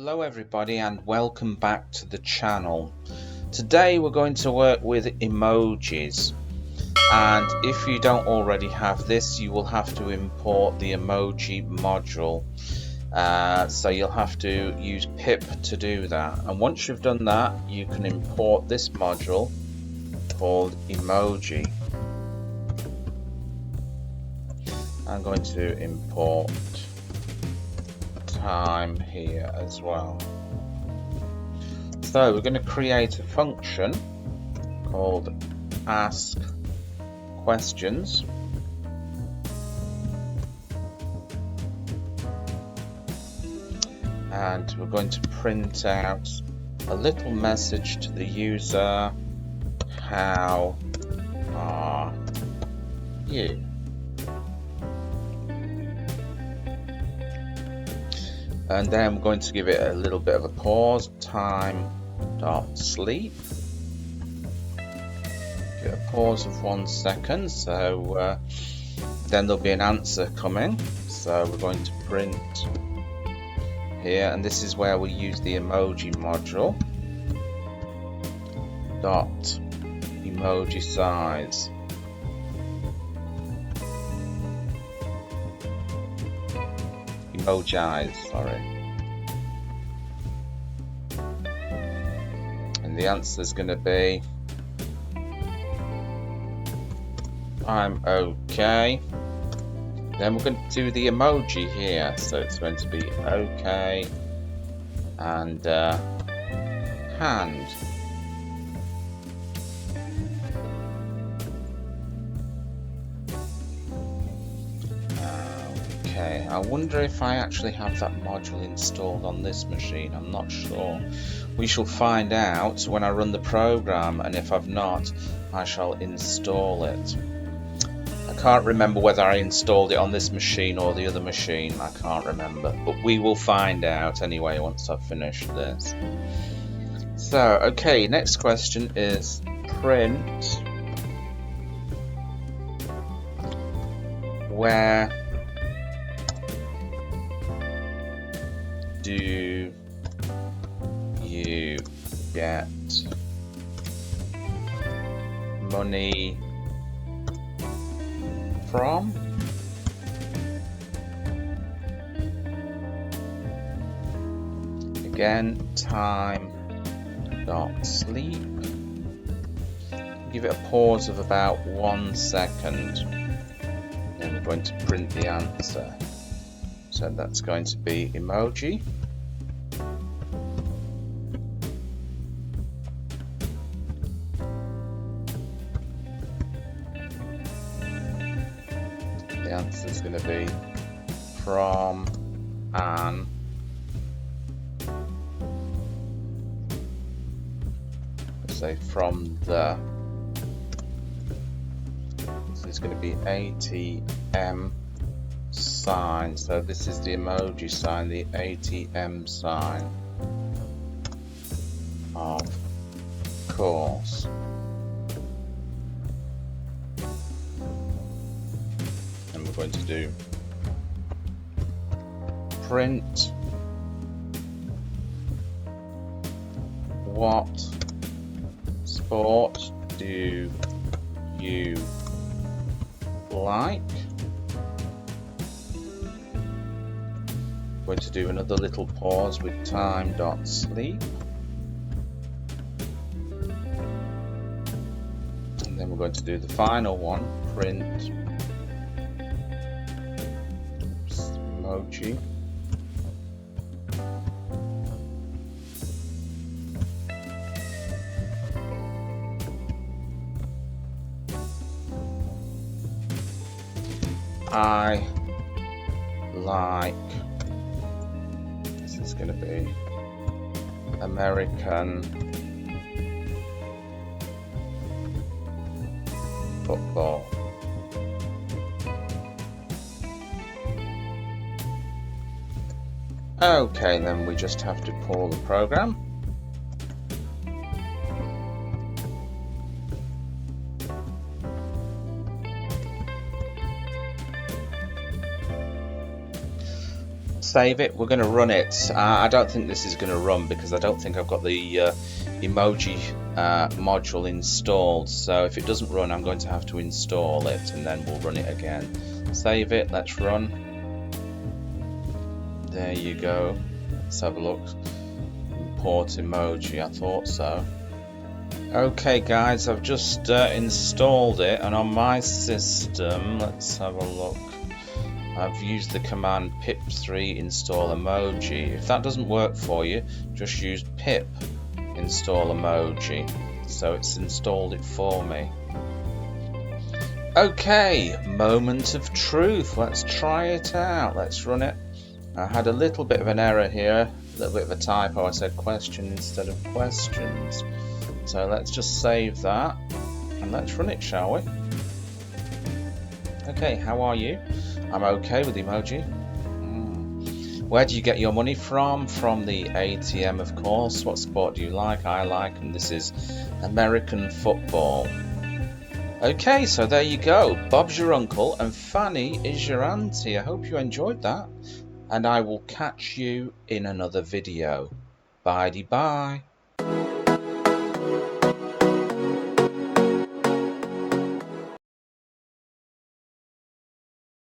Hello everybody and welcome back to the channel. Today we're going to work with emojis, and if you don't already have this you will have to import the emoji module. So you'll have to use pip to do that, and once you've done that you can import this module called Emoji. I'm going to import time here as well. So we're going to create a function called ask questions, and we're going to print out a little message to the user: how are you? And then we're going to give it a little bit of a pause, time.sleep. Give it a pause of 1 second, so then there'll be an answer coming. So we're going to print here, and this is where we use the emoji module. Dot emoji size. Emojis, sorry. And the answer is going to be I'm okay. Then we're going to do the emoji here, so it's going to be okay and hand. Okay, I wonder if I actually have that module installed on this machine. I'm not sure. We shall find out when I run the program, and if I've not, I shall install it. I can't remember whether I installed it on this machine or the other machine. I can't remember, but we will find out anyway once I've finished this. So, okay, next question is print where do you get money from? Again, time.sleep. Give it a pause of about 1 second. Then we're going to print the answer. So that's going to be emoji. The answer is going to be from an from the. This is going to be ATM sign. So this is the emoji sign, the ATM sign, of course. And we're going to do print what sport do you like? Going to do another little pause with time.sleep, and then we're going to do the final one, print emoji I like. It's going to be American football. Okay, then we just have to pull the program. save it. We're going to run it. I don't think this is going to run because I don't think I've got the emoji module installed. So if it doesn't run, I'm going to have to install it and then we'll run it again. Save it. Let's run. There you go. Let's have a look. Import emoji. I thought so. Okay guys, I've just installed it, and on my system, let's have a look. I've used the command pip3 install emoji. If that doesn't work for you, just use pip install emoji. So it's installed it for me. Okay, moment of truth. Let's try it out. Let's run it. I had a little bit of an error here, a little bit of a typo. I said question instead of questions. So let's just save that and let's run it, shall we? Okay, how are you? I'm okay with emoji. Where do you get your money from? From the ATM, of course. What sport do you like? I like, and this is American football. Okay, so there you go. Bob's your uncle and Fanny is your auntie. I hope you enjoyed that, and I will catch you in another video. Bye-bye.